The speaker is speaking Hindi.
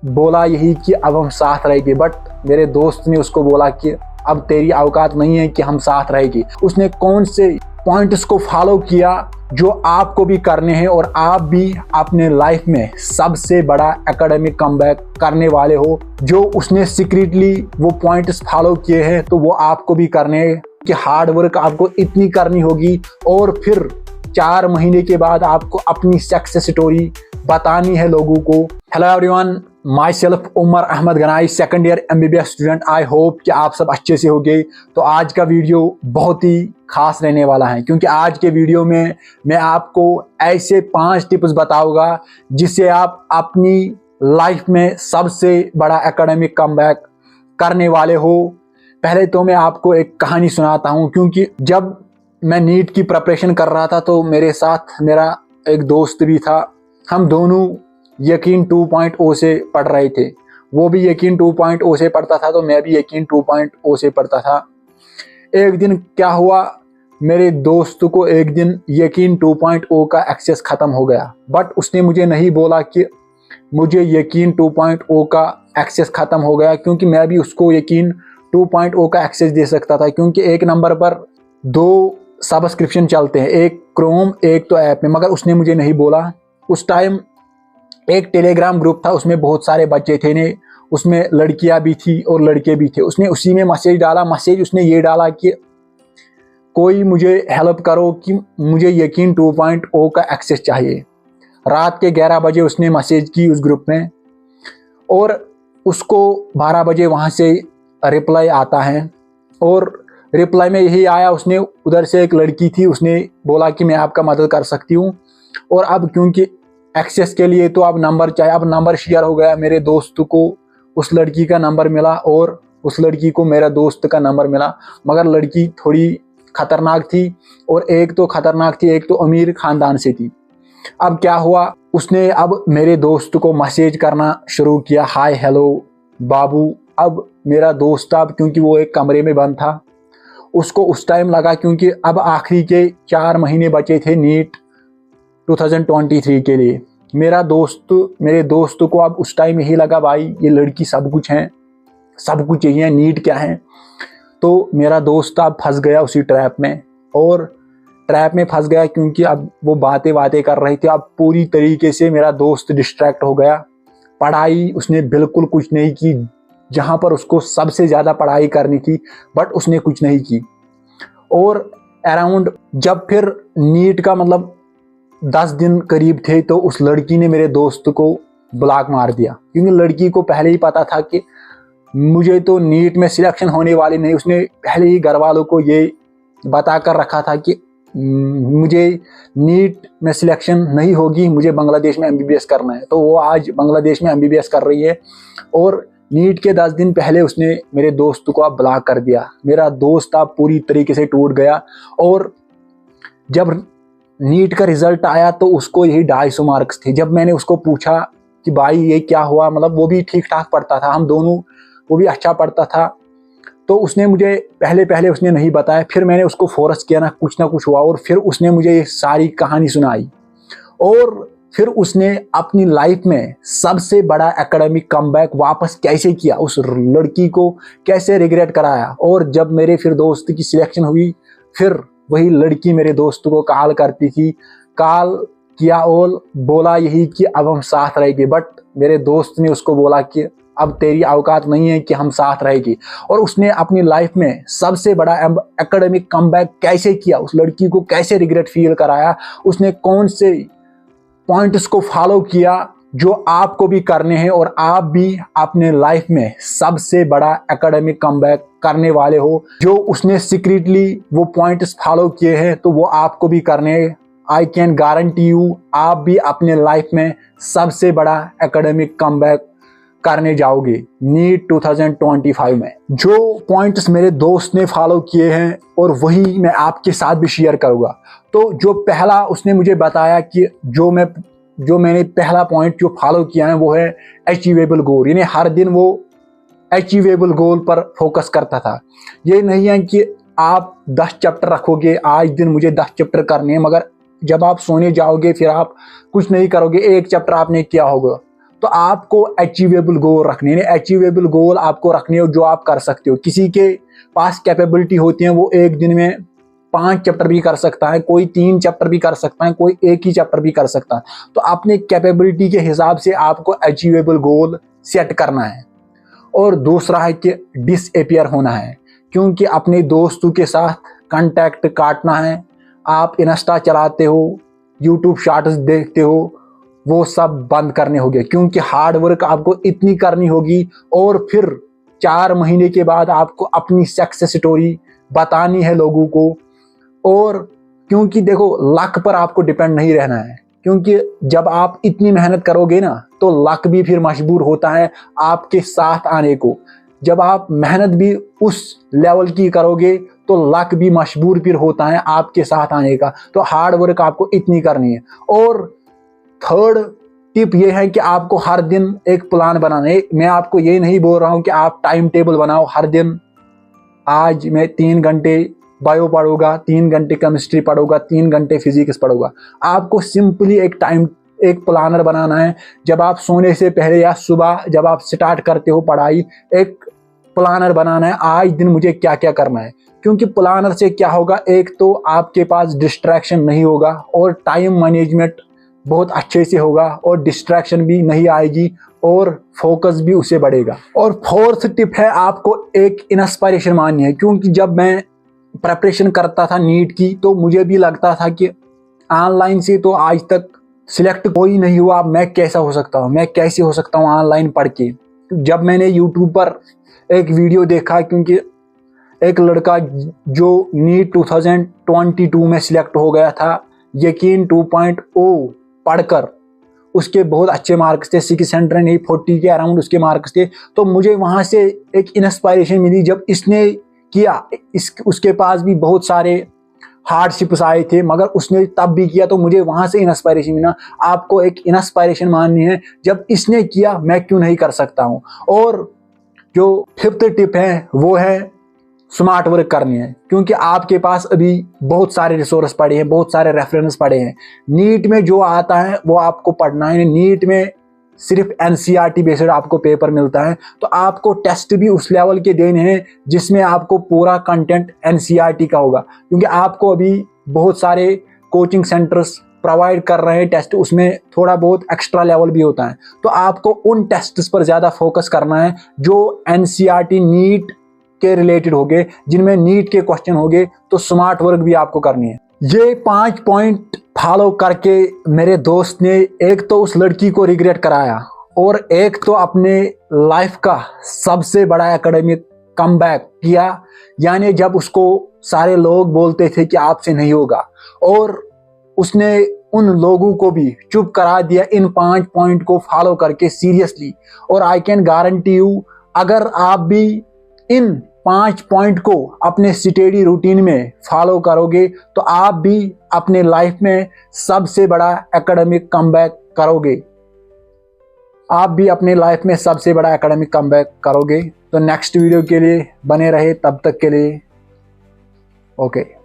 बोला यही कि अब हम साथ रहेंगे, बट मेरे दोस्त ने उसको बोला कि अब तेरी औकात नहीं है कि हम साथ रहेंगे। उसने कौन से पॉइंट्स को फॉलो किया जो आपको भी करने हैं और आप भी अपने लाइफ में सबसे बड़ा एकेडमिक कमबैक करने वाले हो। जो उसने सीक्रेटली वो पॉइंट्स फॉलो किए हैं तो वो आपको भी करने हैं कि हार्ड वर्क आपको इतनी करनी होगी और फिर 4 महीने के बाद आपको अपनी सक्सेस स्टोरी बतानी है लोगों को। Hello everyone, myself Umar Ahmad Ganai, second year MBBS student. I hope कि आप सब अच्छे से होंगे। तो आज का वीडियो बहुत ही खास रहने वाला है क्योंकि आज के वीडियो में मैं आपको ऐसे 5 टिप्स बताऊंगा जिससे आप अपनी लाइफ में सबसे बड़ा एकेडमिक कमबैक करने वाले हो। पहले तो मैं आपको एक कहानी सुनाता हूँ क्योंकि जब मैं नीट की प्रिपरेशन कर रहा था तो मेरे साथ मेरा एक दोस्त भी था। हम दोनों यकीन 2.0 से पढ़ रहे थे। वो भी यकीन 2.0 से पढ़ता था तो मैं भी यकीन 2.0 से पढ़ता था। एक दिन क्या हुआ, मेरे दोस्त को एक दिन यकीन 2.0 का एक्सेस ख़त्म हो गया, बट उसने मुझे नहीं बोला कि मुझे यकीन 2.0 का एक्सेस ख़त्म हो गया, क्योंकि मैं भी उसको यकीन 2.0 का एक्सेस दे सकता था। क्योंकि एक नंबर पर 2 सब्सक्रिप्शन चलते हैं, एक क्रोम एक तो ऐप में, मगर उसने मुझे नहीं बोला। उस टाइम एक टेलीग्राम ग्रुप था, उसमें बहुत सारे बच्चे थे ने, उसमें लड़कियां भी थी और लड़के भी थे। उसने उसी में मैसेज डाला। मैसेज उसने ये डाला कि कोई मुझे हेल्प करो कि मुझे यकीन 2.0 का एक्सेस चाहिए। रात के 11 बजे उसने मैसेज की उस ग्रुप में और उसको 12 बजे वहाँ से रिप्लाई आता है। और रिप्लाई में यही आया, उसने उधर से एक लड़की थी, उसने बोला कि मैं आपका मदद कर सकती हूँ। और अब क्योंकि एक्सेस के लिए तो अब नंबर चाहिए, अब नंबर शेयर हो गया। मेरे दोस्त को उस लड़की का नंबर मिला और उस लड़की को मेरा दोस्त का नंबर मिला, मगर लड़की थोड़ी खतरनाक थी। और एक तो खतरनाक थी, एक तो अमीर ख़ानदान से थी। अब क्या हुआ, उसने अब मेरे दोस्त को मैसेज करना शुरू किया, हाय हेलो बाबू। अब मेरा दोस्त, अब क्योंकि वो एक कमरे में बंद था, उसको उस टाइम लगा, क्योंकि अब आखिरी के 4 महीने बचे थे नीट 2023 के लिए। मेरे दोस्त को अब उस टाइम यही लगा, भाई ये लड़की सब कुछ है, सब कुछ यही है, नीट क्या है। तो मेरा दोस्त अब फंस गया उसी ट्रैप में, और ट्रैप में फंस गया क्योंकि अब वो बातें कर रहे थे। अब पूरी तरीके से मेरा दोस्त डिस्ट्रैक्ट हो गया। पढ़ाई उसने बिल्कुल कुछ नहीं की, जहाँ पर उसको सबसे ज़्यादा पढ़ाई करनी थी, बट उसने कुछ नहीं की। और अराउंड जब फिर नीट का मतलब 10 दिन करीब थे तो उस लड़की ने मेरे दोस्त को ब्लॉक मार दिया, क्योंकि लड़की को पहले ही पता था कि मुझे तो नीट में सिलेक्शन होने वाली नहीं। उसने पहले ही घर वालों को ये बता कर रखा था कि मुझे नीट में सिलेक्शन नहीं होगी, मुझे बांग्लादेश में MBBS करना है। तो वो आज बांग्लादेश में MBBS कर रही है। और नीट के 10 दिन पहले उसने मेरे दोस्त को अब ब्लॉक कर दिया। मेरा दोस्त अब पूरी तरीके से टूट गया। और जब नीट का रिजल्ट आया तो उसको यही 250 मार्क्स थे। जब मैंने उसको पूछा कि भाई ये क्या हुआ, मतलब वो भी ठीक ठाक पढ़ता था, हम दोनों, वो भी अच्छा पढ़ता था, तो उसने मुझे पहले उसने नहीं बताया। फिर मैंने उसको फोर्स किया, ना कुछ हुआ, और फिर उसने मुझे ये सारी कहानी सुनाई। और फिर उसने अपनी लाइफ में सबसे बड़ा एकेडमिक कमबैक वापस कैसे किया, उस लड़की को कैसे रिग्रेट कराया। और जब मेरे फिर दोस्त की सिलेक्शन हुई, फिर वही लड़की मेरे दोस्त को कॉल करती थी, कॉल किया और बोला यही कि अब हम साथ रहेंगे, बट मेरे दोस्त ने उसको बोला कि अब तेरी औकात नहीं है कि हम साथ रहेंगे। और उसने अपनी लाइफ में सबसे बड़ा एकेडमिक कमबैक कैसे किया, उस लड़की को कैसे रिग्रेट फील कराया, उसने कौन से पॉइंट्स को फॉलो किया जो आपको भी करने हैं और आप भी अपने लाइफ में सबसे बड़ा एकेडमिक कमबैक करने वाले हो। जो उसने सीक्रेटली वो पॉइंट्स फॉलो किए हैं तो वो आपको भी करने हैं। आई कैन गारंटी यू, आप भी अपने लाइफ में सबसे बड़ा एकेडमिक कमबैक करने जाओगे नीट 2025 में। जो पॉइंट्स मेरे दोस्त ने फॉलो किए हैं और वही मैं आपके साथ भी शेयर करूँगा। तो जो पहला उसने मुझे बताया कि जो मैंने पहला पॉइंट जो फॉलो किया है वो है अचीवेबल गोल, यानी हर दिन वो अचीवेबल गोल पर फोकस करता था। ये नहीं है कि आप 10 चैप्टर रखोगे, आज दिन मुझे 10 चैप्टर करने हैं, मगर जब आप सोने जाओगे फिर आप कुछ नहीं करोगे, एक चैप्टर आपने किया होगा, तो आपको अचीवेबल गोल रखने हैं, अचीवेबल गोल आपको रखने हो जो आप कर सकते हो। किसी के पास कैपेबिलिटी होती है वो एक दिन में 5 चैप्टर भी कर सकता है, कोई 3 चैप्टर भी कर सकता है, कोई एक ही चैप्टर भी कर सकता है। तो अपने कैपेबिलिटी के हिसाब से आपको अचीवेबल गोल सेट करना है। और दूसरा है कि डिसअपियर होना है, क्योंकि अपने दोस्तों के साथ कांटेक्ट काटना है। आप इंस्टा चलाते हो, यूट्यूब शॉर्ट्स देखते हो, वो सब बंद करने होंगे, क्योंकि हार्ड वर्क आपको इतनी करनी होगी और फिर 4 महीने के बाद आपको अपनी सक्सेस स्टोरी बतानी है लोगों को। और क्योंकि देखो लक पर आपको डिपेंड नहीं रहना है, क्योंकि जब आप इतनी मेहनत करोगे ना तो लक भी फिर मजबूर होता है आपके साथ आने को। जब आप मेहनत भी उस लेवल की करोगे तो लक भी मजबूर फिर होता है आपके साथ आने का। तो हार्ड वर्क आपको इतनी करनी है। और थर्ड टिप ये है कि आपको हर दिन एक प्लान बनाना है। मैं आपको ये नहीं बोल रहा हूँ कि आप टाइम टेबल बनाओ, हर दिन आज मैं 3 घंटे बायो पढ़ूंगा, 3 घंटे केमिस्ट्री पढ़ूंगा, 3 घंटे फिजिक्स पढ़ूंगा। आपको सिंपली एक प्लानर बनाना है। जब आप सोने से पहले या सुबह जब आप स्टार्ट करते हो पढ़ाई, एक प्लानर बनाना है, आज दिन मुझे क्या क्या करना है। क्योंकि प्लानर से क्या होगा, एक तो आपके पास डिस्ट्रैक्शन नहीं होगा और टाइम मैनेजमेंट बहुत अच्छे से होगा और डिस्ट्रैक्शन भी नहीं आएगी और फोकस भी उसे बढ़ेगा। और फोर्थ टिप है आपको एक इंस्पिरेशन माननी है। क्योंकि जब मैं प्रिपरेशन करता था नीट की तो मुझे भी लगता था कि ऑनलाइन से तो आज तक सिलेक्ट कोई नहीं हुआ, मैं कैसा हो सकता हूँ, मैं कैसे हो सकता हूँ ऑनलाइन पढ़ के। जब मैंने यूट्यूब पर एक वीडियो देखा, क्योंकि एक लड़का जो नीट 2022 में सिलेक्ट हो गया था, यकीन 2.0 पढ़कर उसके बहुत अच्छे मार्क्स थे, 640 के अराउंड उसके मार्क्स थे। तो मुझे वहाँ से एक इंस्पायरेशन मिली जब इसने किया। उसके पास भी बहुत सारे हार्डशिप्स आए थे मगर उसने तब भी किया, तो मुझे वहाँ से इंस्पायरेशन मिला। आपको एक इंस्पायरेशन माननी है, जब इसने किया मैं क्यों नहीं कर सकता हूँ। और जो फिफ्थ टिप है वो है स्मार्ट वर्क करनी है, क्योंकि आपके पास अभी बहुत सारे रिसोर्स पड़े हैं, बहुत सारे रेफरेंस पड़े हैं। नीट में जो आता है वो आपको पढ़ना है। नीट में सिर्फ एनसीईआरटी बेस्ड आपको पेपर मिलता है, तो आपको टेस्ट भी उस लेवल के देने हैं जिसमें आपको पूरा कंटेंट एनसीईआरटी का होगा। क्योंकि आपको अभी बहुत सारे कोचिंग सेंटर्स प्रोवाइड कर रहे हैं टेस्ट, उसमें थोड़ा बहुत एक्स्ट्रा लेवल भी होता है। तो आपको उन टेस्ट्स पर ज़्यादा फोकस करना है जो एनसीईआरटी नीट के रिलेटेड होंगे, जिनमें नीट के क्वेश्चन होंगे। तो स्मार्ट वर्क भी आपको करनी है। ये 5 पॉइंट फॉलो करके मेरे दोस्त ने एक तो उस लड़की को रिग्रेट कराया और एक तो अपने लाइफ का सबसे बड़ा एकेडमिक कमबैक किया। यानी जब उसको सारे लोग बोलते थे कि आपसे नहीं होगा, और उसने उन लोगों को भी चुप करा दिया इन 5 पॉइंट को फॉलो करके सीरियसली। और आई कैन गारंटी यू, अगर आप भी इन 5 पॉइंट को अपने स्टडी रूटीन में फॉलो करोगे तो आप भी अपने लाइफ में सबसे बड़ा एकेडमिक कमबैक करोगे। आप भी अपने लाइफ में सबसे बड़ा एकेडमिक कमबैक करोगे। तो नेक्स्ट वीडियो के लिए बने रहे, तब तक के लिए ओके।